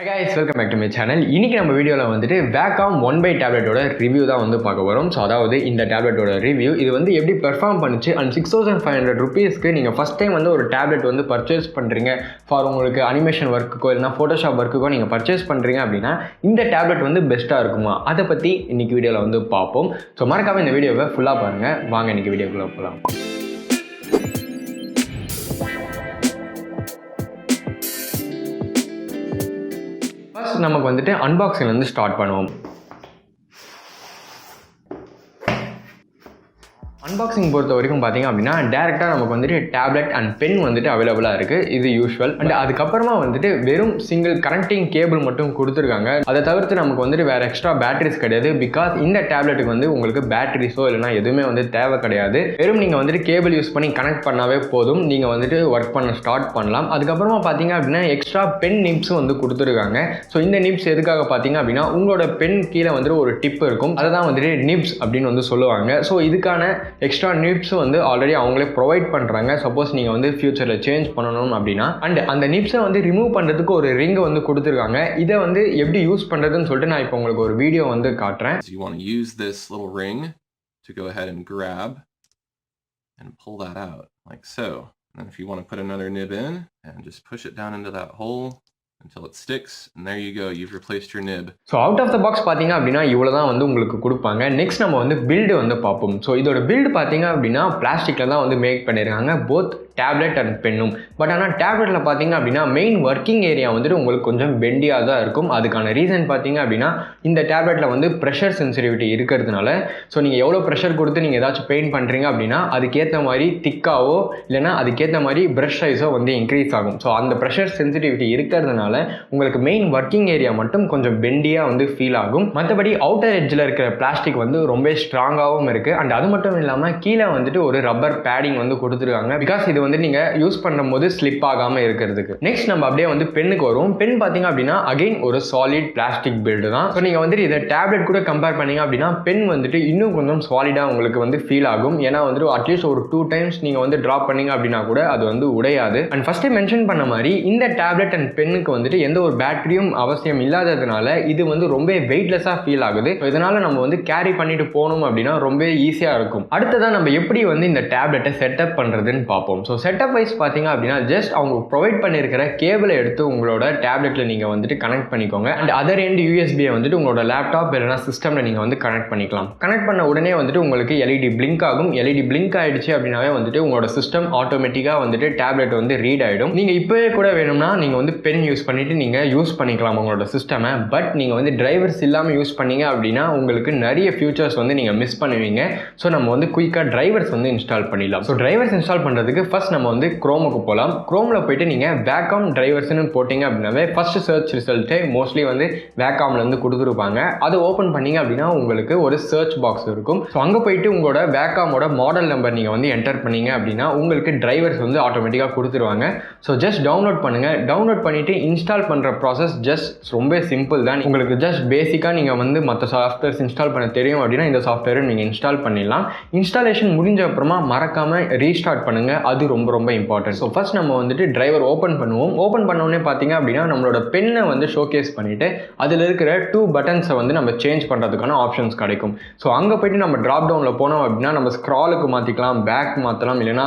Hi guys, welcome back to my channel. இன்னைக்கு நம்ம வீடியோல வந்துட்டு Wacom 1x டேப்லெட்டோட ரிவ்யூ தான் வந்து பார்க்க போறோம். சோ அதாவது இந்த டேப்லெட்டோட ரிவ்யூ இது வந்து எப்படி பெர்ஃபார்ம் பண்ணுச்சு and 6500 rupeesக்கு நீங்க ஃபர்ஸ்ட் டைம் வந்து ஒரு டேப்லெட் வந்து பர்ச்சேஸ் பண்றீங்க ஃபார் உங்களுக்கு அனிமேஷன் வர்க்குக்கோ இல்லனா போட்டோஷாப் வர்க்குக்கோ நீங்க பர்ச்சேஸ் பண்றீங்க அப்படினா இந்த டேப்லெட் வந்து பெஸ்டா இருக்குமா அத பத்தி இன்னைக்கு வீடியோல வந்து பாப்போம். சோ மறக்காம இந்த வீடியோவை ஃபுல்லா பாருங்க. வாங்க இன்னைக்கு வீடியோக்குள்ள போலாம். நமக்கு வந்துட்டு அன்பாக்சிங் வந்து ஸ்டார்ட் பண்ணுவோம். அன்பாக்சிங் பொறுத்த வரைக்கும் பார்த்தீங்க அப்படின்னா டேரெக்டாக நமக்கு வந்துட்டு டேப்லெட் அண்ட் பென் வந்துட்டு அவைலபிளாக இருக்குது. இது யூஸ்வல். அண்ட் அதுக்கப்புறமா வந்துட்டு வெறும் சிங்கிள் கனெக்டிங் கேபிள் மட்டும் கொடுத்துருக்காங்க. அதை தவிர்த்து நமக்கு வந்துட்டு வேறு எக்ஸ்ட்ரா பேட்டரிஸ் கிடையாது. பிகாஸ் இந்த டேப்லெட்டுக்கு வந்து உங்களுக்கு பேட்டரிஸோ இல்லைனா எதுவுமே வந்து தேவை கிடையாது. வெறும் நீங்கள் வந்துட்டு கேபிள் யூஸ் பண்ணி கனெக்ட் பண்ணாவே போதும், நீங்கள் வந்துட்டு ஒர்க் பண்ண ஸ்டார்ட் பண்ணலாம். அதுக்கப்புறமா பார்த்தீங்க அப்படின்னா எக்ஸ்ட்ரா பென் நிப்ஸும் வந்து கொடுத்துருக்காங்க. ஸோ இந்த நிப்ஸ் எதுக்காக பார்த்தீங்க அப்படின்னா உங்களோட பென் கீழே வந்துட்டு ஒரு டிப் இருக்கும், அதை தான் வந்துட்டு நிப்ஸ் அப்படின்னு வந்து சொல்லுவாங்க. ஸோ இதுக்கான எக்ஸ்ட்ரா நிப்ஸ் வந்து ஆல்ரெடி அவங்களே ப்ரொவைட் பண்ணுறாங்க. சப்போஸ் நீங்கள் வந்து ஃபியூச்சரில் சேஞ்ச் பண்ணணும் அப்படின்னா. அண்ட் அந்த நிப்ஸை வந்து ரிமூவ் பண்ணுறதுக்கு ஒரு ரிங்கை வந்து கொடுத்துருக்காங்க. இதை வந்து எப்படி யூஸ் பண்ணுறதுன்னு சொல்லிட்டு நான் இப்போ உங்களுக்கு ஒரு வீடியோ வந்து காட்டுறேன். You want to use this little ring to go ahead and grab and pull that out like so. And if you want to put another nib in and just push it down into that hole until it sticks, and there you go, you've replaced your nib. So out of the box பார்த்தீங்க அப்படின்னா இவ்வளோ தான் வந்து உங்களுக்கு கொடுப்பாங்க. Next நம்ம வந்து build வந்து பார்ப்போம். ஸோ இதோட பில்டு பார்த்தீங்க அப்படின்னா பிளாஸ்டிக்கில் தான் வந்து மேக் பண்ணியிருக்காங்க, போத் டேப்லெட் அண்ட் பென்னும். பட் ஆனால் டேப்லெட்டில் பார்த்தீங்க அப்படின்னா மெயின் ஒர்க்கிங் ஏரியா வந்துட்டு உங்களுக்கு கொஞ்சம் பெண்டியாக தான் இருக்கும். அதுக்கான ரீசன் பார்த்தீங்க அப்படின்னா இந்த டேப்லெட்டில் வந்து ப்ரெஷர் சென்சிட்டிவிட்டி இருக்கிறதுனால. ஸோ நீங்கள் எவ்வளோ ப்ரெஷர் கொடுத்து நீங்கள் ஏதாச்சும் பெயிண்ட் பண்ணுறீங்க அப்படின்னா அதுக்கேற்ற மாதிரி திக்காவோ இல்லைனா அதுக்கேற்ற மாதிரி ப்ரஷ் சைஸோ வந்து இன்க்ரீஸ் ஆகும். ஸோ அந்த ப்ரெஷர் சென்சிட்டிவிட்டி இருக்கிறதுனால உங்களுக்கு மெயின் ஒர்க்கிங் ஏரியா மட்டும் கொஞ்சம் பெண்டியாக வந்து ஃபீல் ஆகும். மற்றபடி அவுட்டர் எட்ஜில் இருக்கிற பிளாஸ்டிக் வந்து ரொம்ப ஸ்ட்ராங்காகவும் இருக்குது. அண்ட் அது மட்டும் இல்லாமல் கீழே வந்துட்டு ஒரு ரப்பர் பேடிங் வந்து கொடுத்துருக்காங்க. பிகாஸ் இது வந்து நீங்க யூஸ் பண்ணும்போது ஸ்லிப் ஆகாம இருக்கிறதுக்கு. நெக்ஸ்ட் நம்ம அப்படியே வந்து பென்னுக்கு வரும். பென் பாத்தீங்க அப்படின்னா அகைன் ஒரு சாலிட் பிளாஸ்டிக் பில்டு தான். ஸோ நீங்க வந்துட்டு இதை டேப்லெட் கூட கம்பேர் பண்ணீங்க அப்படின்னா பென் வந்துட்டு இன்னும் கொஞ்சம் சாலிடா உங்களுக்கு வந்து ஃபீல் ஆகும். ஏன்னா வந்துட்டு அட்லீஸ்ட் ஒரு 2 times நீங்க வந்து டிராப் பண்ணீங்க அப்படின்னா கூட அது வந்து உடையாது. அண்ட் ஃபர்ஸ்ட் மென்ஷன் பண்ண மாதிரி இந்த டேப்லெட் அண்ட் பென்னுக்கு வந்துட்டு எந்த ஒரு பேட்டரியும் அவசியம் இல்லாததுனால இது வந்து ரொம்ப வெயிட்லெஸ்ஸா ஃபீல் ஆகுது. இதனால நம்ம வந்து கேரி பண்ணிட்டு போகணும் அப்படின்னா ரொம்ப ஈஸியா இருக்கும். அடுத்ததான் நம்ம எப்படி வந்து இந்த டேப்லெட்டை செட்டப் பண்றதுன்னு பார்ப்போம். ஸோ செட்டப் வைஸ் பார்த்தீங்க அப்படின்னா ஜஸ்ட் அவங்க ப்ரொவைட் பண்ணியிருக்கிற கேபிளை எடுத்து உங்களோட டேப்லெட்டில் நீங்கள் வந்துட்டு கனெக்ட் பண்ணிக்கோங்க. அண்ட் அதர் எண்ட் யூஎஸ்பியை வந்துட்டு உங்களோட லேப்டாப் இல்லைனா சிஸ்டமில் நீங்கள் வந்து கனெக்ட் பண்ணிக்கலாம். கனெக்ட் பண்ண உடனே வந்துட்டு உங்களுக்கு எல்இடி பிளிங்க் ஆகும். எல்இடி பிளிங்க் ஆகிடுச்சு அப்படின்னாவே வந்துட்டு உங்களோட சிஸ்டம் ஆட்டோமேட்டிக்காக வந்துட்டு டேப்லெட் வந்து ரீட் ஆகிடும். நீங்கள் இப்போவே கூட வேணும்னா நீங்கள் வந்து பென் யூஸ் பண்ணிட்டு நீங்கள் யூஸ் பண்ணிக்கலாம் உங்களோட சிஸ்டமை. பட் நீங்கள் வந்து டிரைவர்ஸ் இல்லாமல் யூஸ் பண்ணீங்க அப்படின்னா உங்களுக்கு நிறைய ஃபியூச்சர்ஸ் வந்து நீங்கள் மிஸ் பண்ணுவீங்க. ஸோ நம்ம வந்து குயிக்காக டிரைவர்ஸ் வந்து இன்ஸ்டால் பண்ணிடலாம். ஸோ டிரைவர்ஸ் இன்ஸ்டால் பண்ணுறதுக்கு ஃபர்ஸ்ட் நம்ம வந்து குரோமுக்கு போகலாம். குரோமில் போயிட்டு நீங்கள் Wacom டிரைவர்ஸ்னு போட்டிங்க அப்படின்னாவே ஃபர்ஸ்ட் சர்ச் ரிசல்ட்டே மோஸ்ட்லி வந்து Wacomல இருந்து கொடுத்துருப்பாங்க. அதை ஓப்பன் பண்ணிங்க அப்படின்னா உங்களுக்கு ஒரு சர்ச் பாக்ஸ் இருக்கும். ஸோ அங்கே போயிட்டு உங்களோட Wacomோட மாடல் நம்பர் நீங்கள் வந்து என்டர் பண்ணீங்க அப்படின்னா உங்களுக்கு டிரைவர்ஸ் வந்து ஆட்டோமேட்டிக்காக கொடுத்துருவாங்க. ஸோ ஜஸ்ட் டவுன்லோட் பண்ணுங்கள். டவுன்லோட் பண்ணிவிட்டு இன்ஸ்டால் பண்ணுற ப்ராசஸ் ஜஸ்ட் ரொம்ப சிம்பிள் தான். உங்களுக்கு ஜஸ்ட் பேசிக்காக நீங்கள் வந்து மற்ற சாஃப்ட்வேர்ஸ் இன்ஸ்டால் பண்ண தெரியும் அப்படின்னா இந்த சாஃப்ட்வேரை நீங்கள் இன்ஸ்டால் பண்ணிடலாம். இன்ஸ்டாலேஷன் முடிஞ்ச அப்புறமா மறக்காமல் ரீஸ்டார்ட் பண்ணுங்கள். அது ரொம்ப ரொம்ப இம்பார்ட்டன்ட். ஸோ ஃபர்ஸ்ட் நம்ம வந்துட்டு டிரைவர் ஓப்பன் பண்ணுவோம். ஓப்பன் பண்ணோடனே பார்த்தீங்க அப்படின்னா நம்மளோட பென்னை வந்து ஷோகேஸ் பண்ணிவிட்டு அதில் இருக்கிற 2 பட்டன்ஸை வந்து நம்ம சேஞ்ச் பண்ணுறதுக்கான ஆப்ஷன்ஸ் கிடைக்கும். ஸோ அங்கே போய்ட்டு நம்ம ட்ராப் டவுனில் போனோம் அப்படின்னா நம்ம ஸ்க்ராலுக்கு மாற்றிக்கலாம், பேக் மாற்றலாம், இல்லைனா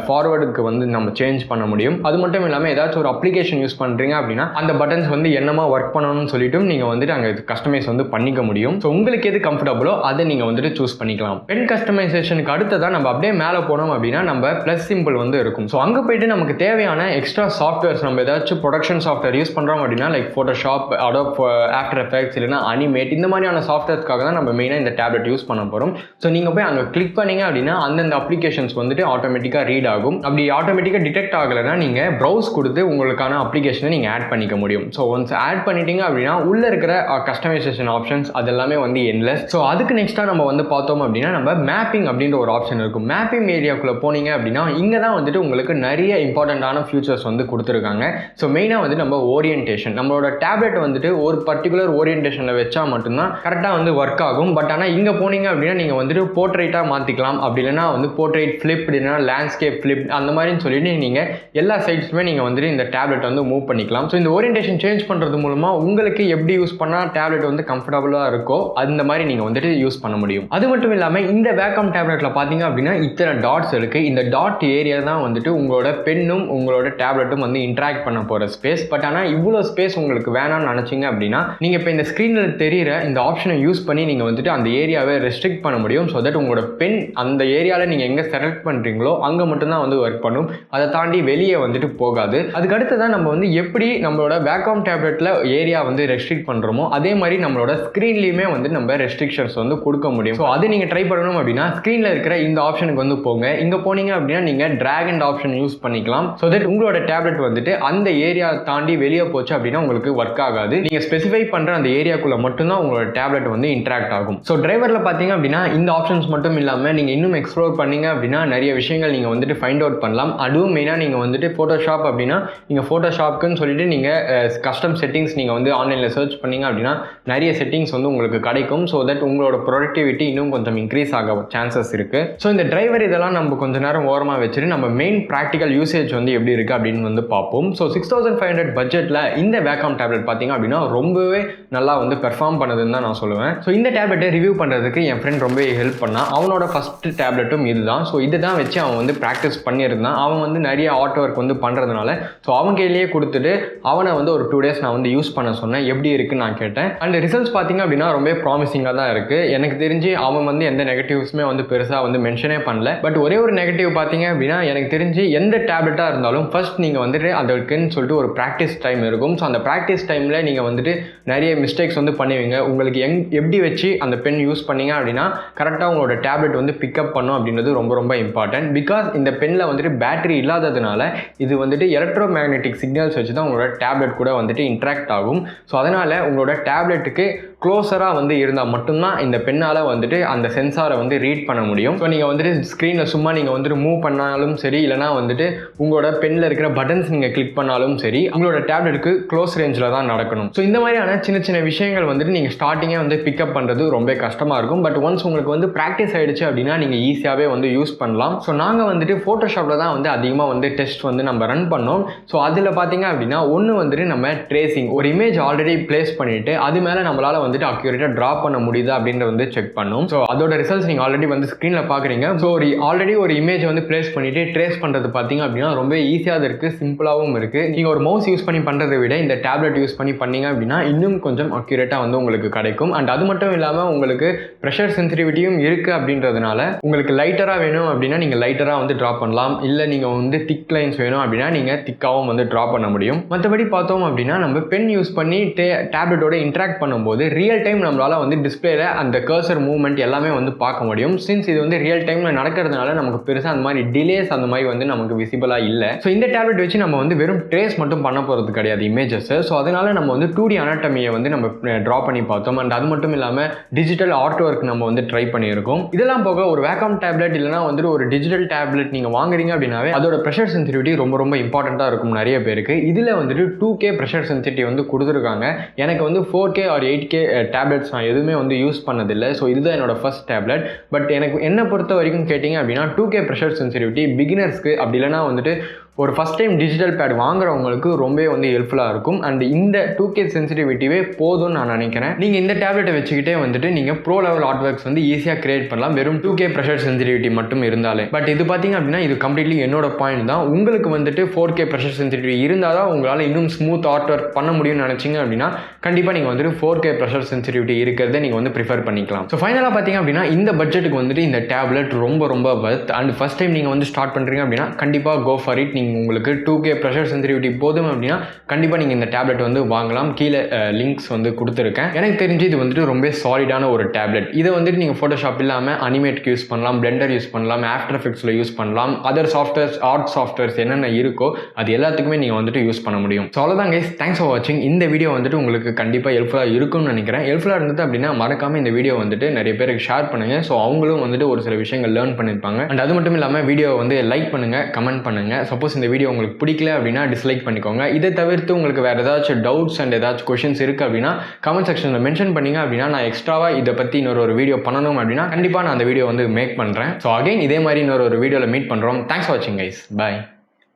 ஃபார்வர்டுக்கு வந்து நம்ம சேஞ்ச் பண்ண முடியும். அது மட்டும் இல்லாமல் ஏதாச்சும் ஒரு அப்ளிகேஷன் யூஸ் பண்ணுறீங்க அப்படின்னா அந்த பட்டன்ஸ் வந்து என்னமா ஒர்க் பண்ணணும்னு சொல்லிட்டு நீங்கள் வந்துட்டு அங்கே கஸ்டமைஸ் வந்து பண்ணிக்க முடியும். ஸோ உங்களுக்கு எது கம்ஃபர்டபுளோ அதை நீங்கள் வந்துட்டு சூஸ் பண்ணிக்கலாம். பென் கஸ்டமைசேஷனுக்கு அடுத்ததான் நம்ம அப்படியே மேலே போனோம் அப்படின்னா நம்ம ப்ளஸ் சிம்பிள் வந்து இருக்கும். ஸோ அங்கே போயிட்டு நமக்கு தேவையான எக்ஸ்ட்ரா சாஃப்ட்வேர்ஸ் நம்ம ஏதாச்சும் ப்ரொடக்ஷன் சாஃப்ட்வேர் யூஸ் பண்ணுறோம் அப்படின்னா like Photoshop, Adobe after effects இல்லைனா அனிமேட் இந்த மாதிரியான சாஃப்ட்வேர்ஸ்க்காக தான் நம்ம மெயினாக இந்த டேப்லெட் யூஸ் பண்ண போகிறோம். ஸோ நீங்கள் போய் அங்கே கிளிக் பண்ணீங்க அப்படின்னா அந்தந்த அப்ளிகேஷன்ஸ் வந்துட்டு ஆட்டோமேட்டிக்காக ரீட் ஆகும். அப்படி ஆட்டோமேட்டிக்காக டிடெக்ட் ஆகலைன்னா நீங்கள் ப்ரௌஸ் கொடுத்து உங்களுக்கான அப்ளிகேஷனை நீங்கள் ஆட் பண்ணிக்க முடியும். ஸோ ஒன்ஸ் ஆட் பண்ணிட்டீங்க அப்படின்னா உள்ளே இருக்கிற கஸ்டமைசேஷன் ஆப்ஷன்ஸ் அது எல்லாமே வந்து என்லெஸ். ஸோ அதுக்கு நெக்ஸ்ட்டாக நம்ம வந்து பார்த்தோம் அப்படின்னா நம்ம மேப்பிங் அப்படின்ற ஒரு ஆப்ஷன் இருக்கும். மேப்பிங் ஏரியாவுக்குள்ளே போனீங்க அப்படின்னா இங்கே தான் வந்துட்டு உங்களுக்கு நிறைய இம்பார்ட்டண்ட்டான ஃபியூச்சர்ஸ் வந்து கொடுத்துருக்காங்க. ஸோ மெயினாக வந்து நம்ம ஓரியன்டேஷன், நம்மளோட டேப்லெட் வந்துட்டு ஒரு பர்டிகுலர் ஓரியன்டேஷனில் வச்சா மட்டும்தான் கரெக்டாக வந்து ஒர்க் ஆகும். பட் ஆனால் இங்கே போனீங்க அப்படின்னா நீங்கள் வந்துட்டு போர்ட்ரைட்டாக மாற்றிக்கலாம், அப்படி இல்லைனா வந்து போர்ட்ரைட் ஃப்ளிப், இல்லைனா லேண்ட்ஸ்கேப் ஃப்ளிப் அந்த மாதிரின்னு சொல்லிட்டு நீங்கள் எல்லா சைட்ஸுமே நீங்கள் வந்துட்டு இந்த டேப்லெட் வந்து மூவ் பண்ணிக்கலாம். ஸோ இந்த ஓரியன்டேஷன் சேஞ்ச் பண்ணுறது மூலமாக உங்களுக்கு எப்படி யூஸ் பண்ணால் டேப்லெட் வந்து கம்ஃபர்டபுளாக இருக்கோ அந்த மாதிரி நீங்கள் வந்துட்டு யூஸ் பண்ண முடியும். அது மட்டும் இல்லாமல் இந்த Wacom டேப்லெட்டில் பார்த்தீங்க அப்படின்னா இத்தனை டாட்ஸ் இருக்குது. இந்த டாட் ஏரியா தான் வந்துட்டு உங்களோட பென்னும் உங்களோட டேப்லெட்டும் வந்து இன்ட்ராக்ட் பண்ண போகிற ஸ்பேஸ். பட் ஆனால் இவ்வளோ ஸ்பேஸ் உங்களுக்கு வேணாம்னு நினச்சிங்க அப்படின்னா நீங்கள் இப்போ இந்த ஸ்க்ரீனில் தெரிகிற இந்த ஆப்ஷனை யூஸ் பண்ணி நீங்கள் வந்துட்டு அந்த ஏரியாவை ரெஸ்ட்ரிக்ட் பண்ண முடியும். ஸோ தட் உங்களோட பென் அந்த ஏரியாவில் நீங்கள் எங்கே செலக்ட் பண்ணுறீங்களோ அங்கே மட்டும்தான் வந்து ஒர்க் பண்ணும், அதை தாண்டி வெளியே வந்துட்டு போகாது. அதுக்கு அடுத்து தான் நம்ம வந்து எப்படி நம்மளோட Wacom டேப்லெட்டில் ஏரியா வந்து ரெஸ்ட்ரிக்ட் பண்ணுறோமோ அதே மாதிரி நம்மளோட ஸ்க்ரீன்லேயுமே வந்து நம்ம ரெஸ்ட்ரிக்ஷன்ஸ் வந்து கொடுக்க முடியும். ஸோ அது நீங்கள் ட்ரை பண்ணணும் அப்படின்னா ஸ்க்ரீனில் இருக்கிற இந்த ஆப்ஷனுக்கு வந்து போங்க. இங்கே போனீங்க அப்படின்னா நீங்கள் ட்ராக் அண்ட் ஆப்ஷன் யூஸ் பண்ணிக்கலாம். ஸோ தட் உங்களோட டேப்லெட் வந்துட்டு அந்த ஏரியா தாண்டி வெளியே போச்சு அப்படின்னா உங்களுக்கு ஒர்க் ஆகாது. நீங்கள் ஸ்பெசிஃபை பண்ணுற அந்த ஏரியாக்குள்ளே மட்டும்தான் உங்களோட டேப்லெட் வந்து இன்ட்ராக்ட் ஆகும். ஸோ டிரைவரில் பார்த்தீங்க அப்படின்னா இந்த ஆப்ஷன்ஸ் மட்டும் இல்லாமல் நீங்கள் இன்னும் எக்ஸ்ப்ளோர் பண்ணீங்க அப்படின்னா நிறைய விஷயங்கள் நீங்கள் வந்துட்டு ஃபைண்ட் அவுட் பண்ணலாம். அதுவும் மெயினாக நீங்கள் வந்துட்டு ஃபோட்டோஷாப் அப்படின்னா நீங்கள் ஃபோட்டோஷாப்க்குன்னு சொல்லிட்டு நீங்கள் கஸ்டம் செட்டிங்ஸ் நீங்கள் வந்து ஆன்லைனில் சர்ச் பண்ணீங்க அப்படின்னா நிறைய செட்டிங்ஸ் வந்து உங்களுக்கு கிடைக்கும். ஸோ தட் உங்களோட ப்ரொடக்டிவிட்டி இன்னும் கொஞ்சம் இன்க்ரீஸ் ஆக சான்சஸ் இருக்குது. ஸோ இந்த டிரைவர் இதெல்லாம் நம்ம கொஞ்ச நேரம் ஓரமாக வச்சுட்டு நம்ம மெயின் ப்ராக்டிக்கல் யூசேஜ் வந்து எப்படி இருக்குது அப்படின்னு வந்து பார்ப்போம். ஸோ 6500 பட்ஜெட்டில் இந்த Wacom டேப்லெட் பார்த்தீங்க அப்படின்னா ரொம்பவே நல்லா வந்து பெர்ஃபார்ம் பண்ணுதுன்னு தான் நான் சொல்லுவேன். ஸோ இந்த டேப்லெட்டை ரிவ்யூ பண்ணுறதுக்கு என் ஃப்ரெண்ட் ரொம்ப ஹெல்ப் பண்ணான். அவனோட ஃபஸ்ட் டேப்லெட்டும் இதுதான். ஸோ இதை தான் வச்சு அவன் வந்து ப்ராக்டிஸ் பண்ணியிருந்தான். அவன் வந்து நிறைய ஆர்ட் ஒர்க் வந்து பண்ணுறதுனால ஸோ அவன் கையிலேயே கொடுத்துட்டு அவனை வந்து ஒரு 2 days நான் வந்து யூஸ் பண்ண சொன்னேன். எப்படி இருக்குன்னு நான் கேட்டேன். அண்ட் ரிசல்ட்ஸ் பார்த்தீங்க அப்படின்னா ரொம்ப ப்ராமிசிங்காக தான் இருக்குது. எனக்கு தெரிஞ்சு அவன் வந்து எந்த நெகட்டிவ்ஸுமே வந்து பெருசாக வந்து மென்ஷனே பண்ணல. பட் ஒரே ஒரு நெகட்டிவ் பார்த்தீங்க அப்படின்னா எனக்கு தெரிஞ்சு எந்த டேப்லெட்டாக இருந்தாலும் ஃபர்ஸ்ட் நீங்கள் வந்துட்டு அதற்குன்னு சொல்லிட்டு ஒரு ப்ராக்டிஸ் டைம் இருக்கும். ஸோ அந்த ப்ராக்டிஸ் டைமில் நீங்கள் வந்துட்டு நிறைய மிஸ்டேக்ஸ் வந்து பண்ணுவீங்க. உங்களுக்கு எப்படி வச்சு அந்த பென் யூஸ் பண்ணீங்க அப்படின்னா கரெக்டாக உங்களோட டேப்லெட் வந்து பிக்கப் பண்ணும் அப்படின்றது ரொம்ப ரொம்ப இம்பார்ட்டன்ட். பிகாஸ் இந்த பெனில் வந்துட்டு பேட்டரி இல்லாததுனால இது வந்துட்டு எலக்ட்ரோ மேக்னெட்டிக் சிக்னல்ஸ் வச்சு தான் உங்களோட டேப்லெட் கூட வந்துட்டு இன்ட்ராக்ட் ஆகும். ஸோ அதனால் உங்களோட டேப்லெட்டுக்கு க்ளோஸராக வந்து இருந்தால் மட்டும்தான் இந்த பெண்ணால் வந்துட்டு அந்த சென்சாரை வந்து ரீட் பண்ண முடியும். ஸோ நீங்கள் வந்துட்டு ஸ்க்ரீனில் சும்மா நீங்கள் வந்துட்டு மூவ் பண்ணாலும் சரி, இல்லைனா வந்துட்டு உங்களோட பெனில் இருக்கிற பட்டன்ஸ் நீங்கள் கிளிக் பண்ணாலும் சரி, உங்களோட டேப்லெட்டுக்கு க்ளோஸ் ரேஞ்சில் தான் நடக்கணும். ஸோ இந்த மாதிரியான சின்ன சின்ன விஷயங்கள் வந்துட்டு நீங்கள் ஸ்டார்டிங்கே வந்து பிக்கப் பண்ணுறது ரொம்ப கஷ்டமாக இருக்கும். பட் ஒன்ஸ் உங்களுக்கு வந்து ப்ராக்டிஸ் ஆகிடுச்சு அப்படின்னா நீங்கள் ஈஸியாகவே வந்து யூஸ் பண்ணலாம். ஸோ நாங்கள் வந்துட்டு ஃபோட்டோஷாப்பில் தான் வந்து அதிகமாக வந்து டெஸ்ட் வந்து நம்ம ரன் பண்ணோம். ஸோ அதில் பார்த்தீங்க அப்படின்னா ஒன்று வந்துட்டு நம்ம ட்ரேசிங், ஒரு இமேஜ் ஆல்ரெடி பிளேஸ் பண்ணிவிட்டு அது மேலே நம்மளால் வந்துட்டு அக்யூரேட்டாக ட்ரா பண்ண முடியுதா அப்படின்ற வந்து செக் பண்ணோம். ஸோ அதோட ரிசல்ட்ஸ் நீங்கள் ஆல்ரெடி வந்து ஸ்க்ரீனில் பார்க்குறீங்க. ஸோ ஆல்ரெடி ஒரு இமேஜ் வந்து பிளேஸ் பண்ணிவிட்டு ட்ரேஸ் பண்ணுறது பார்த்தீங்க அப்படின்னா ரொம்ப ஈஸியாக இருக்குது, சிம்பிளாகவும் இருக்குது. நீங்கள் ஒரு மவுஸ் யூஸ் பண்ணி பண்ணுறதை விட இந்த டேப்லெட் யூஸ் பண்ணி பண்ணீங்க அப்படின்னா இன்னும் கொஞ்சம் அக்யூரேட்டாக வந்து உங்களுக்கு கிடைக்கும். அண்ட் அது மட்டும் இல்லாமல் உங்களுக்கு ப்ரெஷர் சென்சிட்டிவிட்டியும் இருக்குது அப்படின்றதுனால உங்களுக்கு லைட்டராக வேணும் அப்படின்னா நீங்கள் லைட்டராக வந்து ட்ரா பண்ணலாம். இல்லை நீங்கள் வந்து திக் லைன்ஸ் வேணும் அப்படின்னா நீங்கள் திக்காகவும் வந்து ட்ரா பண்ண முடியும். மற்றபடி பார்த்தோம் அப்படின்னா நம்ம பென் யூஸ் பண்ணி டேப்லெட்டோட இன்ட்ராக்ட் பண்ணும்போது ரியல் டைம் நம்மளால் வந்து டிஸ்பிளேல அந்த கர்சர் மூவ்மெண்ட் எல்லாமே வந்து பார்க்க முடியும். சின்ஸ் இது வந்து ரியல் டைமில் நடக்கிறதுனால நமக்கு பெருசாக அந்த மாதிரி டிலேஸ் அந்த மாதிரி வந்து நமக்கு விசிபிளாக இல்லை. ஸோ இந்த டேப்லெட் வச்சு நம்ம வந்து வெறும் ட்ரேஸ் மட்டும் பண்ண போகிறது கிடையாது இமேஜஸ். ஸோ அதனால நம்ம வந்து 2D அனாட்டமியை வந்து நம்ம ட்ரா பண்ணி பார்த்தோம். அண்ட் அது மட்டும் இல்லாமல் டிஜிட்டல் ஆர்ட் ஒர்க் நம்ம வந்து ட்ரை பண்ணியிருக்கோம். இதெல்லாம் போக ஒரு Wacom டேப்லெட் இல்லைனா வந்துட்டு ஒரு டிஜிட்டல் டேப்லெட் நீங்கள் வாங்குறீங்க அப்படின்னாவே அதோட ப்ரெஷர் சென்சிட்டிவிட்டி ரொம்ப ரொம்ப இம்பார்ட்டண்ட்டாக இருக்கும் நிறைய பேருக்கு. இதில் வந்துட்டு 2K ப்ரெஷர் சென்சிட்டிவிட்டி வந்து கொடுத்துருக்காங்க. எனக்கு வந்து 4K or 8K டேப்லெட்ஸ் நான் எதுவுமே வந்து யூஸ் பண்ணதில்லை. ஸோ இதுதான் என்னோட ஃபர்ஸ்ட் டேப்லெட். பட் எனக்கு என்ன பொறுத்த வரைக்கும் கேட்டிங்க அப்படின்னா 2K ப்ரெஷர் சென்சிட்டிவிட்டி பிகினர்ஸ்க்கு அப்படி இல்லைனா வந்துட்டு ஒரு ஃபஸ்ட் டைம் டிஜிட்டல் பேட் வாங்குறவங்களுக்கு ரொம்பவே வந்து ஹெல்ப்ஃபுல்லாக இருக்கும். அண்ட் இந்த 2K சென்சிட்டிவிட்டியே போதும்னு நான் நினைக்கிறேன். நீங்கள் இந்த டேப்லெட்டை வச்சுக்கிட்டே வந்துட்டு நீங்கள் ப்ரோ லெவல் ஆர்ட் ஒர்க்ஸ் வந்து ஈஸியாக கிரியேட் பண்ணலாம் வெறும் 2K ப்ரெஷர் சென்சிட்டிவிட்டி மட்டும் இருந்தாலே. பட் இது பார்த்தீங்க அப்படின்னா இது கம்ப்ளீட்லி என்னோட பாயிண்ட் தான். உங்களுக்கு வந்துட்டு 4K ப்ரெஷர் சென்சிட்டிவிட்டி இருந்தால் தான் உங்களால் இன்னும் ஸ்மூத் ஆர்ட் ஒர்க் பண்ண முடியும்னு நினச்சிங்க அப்படின்னா கண்டிப்பாக நீங்கள் வந்துட்டு 4K ப்ரெஷர் சென்சிட்டிவிட்டி இருக்கிறத நீங்கள் வந்து ப்ரிஃபர் பண்ணிக்கலாம். ஸோ ஃபைனலாக பார்த்தீங்க அப்படின்னா இந்த பட்ஜெட்டுக்கு வந்துட்டு இந்த டேப்லெட் ரொம்ப ரொம்ப வர்த். அண்ட் ஃபஸ்ட் டைம் நீங்கள் வந்து ஸ்டார்ட் பண்ணுறீங்க அப்படின்னா கண்டிப்பாக கோ ஃபார் இட். நீங்கள் உங்களுக்கு 2K ப்ரெஷர் சென்சிட்டிவிட்டி போதும் அப்படின்னா கண்டிப்பாக நீங்கள் இந்த டேப்லெட் வந்து வாங்கலாம். கீழே லிங்க்ஸ் வந்து கொடுத்துருக்கேன். எனக்கு தெரிஞ்சு இது வந்துட்டு ரொம்ப சாலிடான ஒரு டேப்லெட். இதை வந்துட்டு நீங்கள் ஃபோட்டோஷாப் இல்லாமல் அனிமேட்க்கு யூஸ் பண்ணலாம், பிளெண்டர் யூஸ் பண்ணலாம், ஆஃப்டர் எஃபெக்ட்ஸில் யூஸ் பண்ணலாம், அதர் சாஃப்ட்வேர்ஸ், ஆர்ட் சாஃப்ட்வேர்ஸ் என்னென்ன இருக்கோ அது எல்லாத்துக்குமே நீங்கள் வந்துட்டு யூஸ் பண்ண முடியும். ஸோ அவ்வளோதான் கைஸ், தேங்க்ஸ் ஃபார் வாட்சிங். இந்த வீடியோ வந்துட்டு உங்களுக்கு கண்டிப்பாக ஹெல்ப்ஃபுல்லாக இருக்கும்னு நினைக்கிறேன். ஹெல்ப்ஃபுல்லாக இருந்தது அப்படின்னா மறக்காமல் இந்த வீடியோ வந்துட்டு நிறைய பேருக்கு ஷேர் பண்ணுங்கள். ஸோ அவங்களும் வந்துட்டு ஒரு சில விஷயங்கள் லேர்ன் பண்ணியிருப்பாங்க. அண்ட் அது மட்டும் இல்லாமல் வீடியோவை வந்து லைக் பண்ணுங்கள், கமெண்ட் பண்ணுங்கள். சப்போஸ் இந்த வீடியோ உங்களுக்கு பிடிக்கல அப்படின்னா டிஸ்லைக் பண்ணிக்கோங்க. இதை தவிர்த்து உங்களுக்கு வேறு ஏதாச்சும் டவுட்ஸ் அண்ட் ஏதாச்சும் கொஷின்ஸ் இருக்குது அப்படின்னா கமெண்ட் செக்ஷனில் மென்ஷன் பண்ணிங்க அப்படின்னா நான் எக்ஸ்ட்ராவாக இதை பற்றி இன்னொரு வீடியோ பண்ணணும் அப்படின்னா கண்டிப்பாக நான் அந்த வீடியோ வந்து மேக் பண்ணுறேன். ஸோ அகைன் இதே மாதிரி இன்னொரு வீடியோவில் மீட் பண்ணுறோம். தேங்க்ஸ் ஃபார் வாட்சிங் கைஸ். பாய்.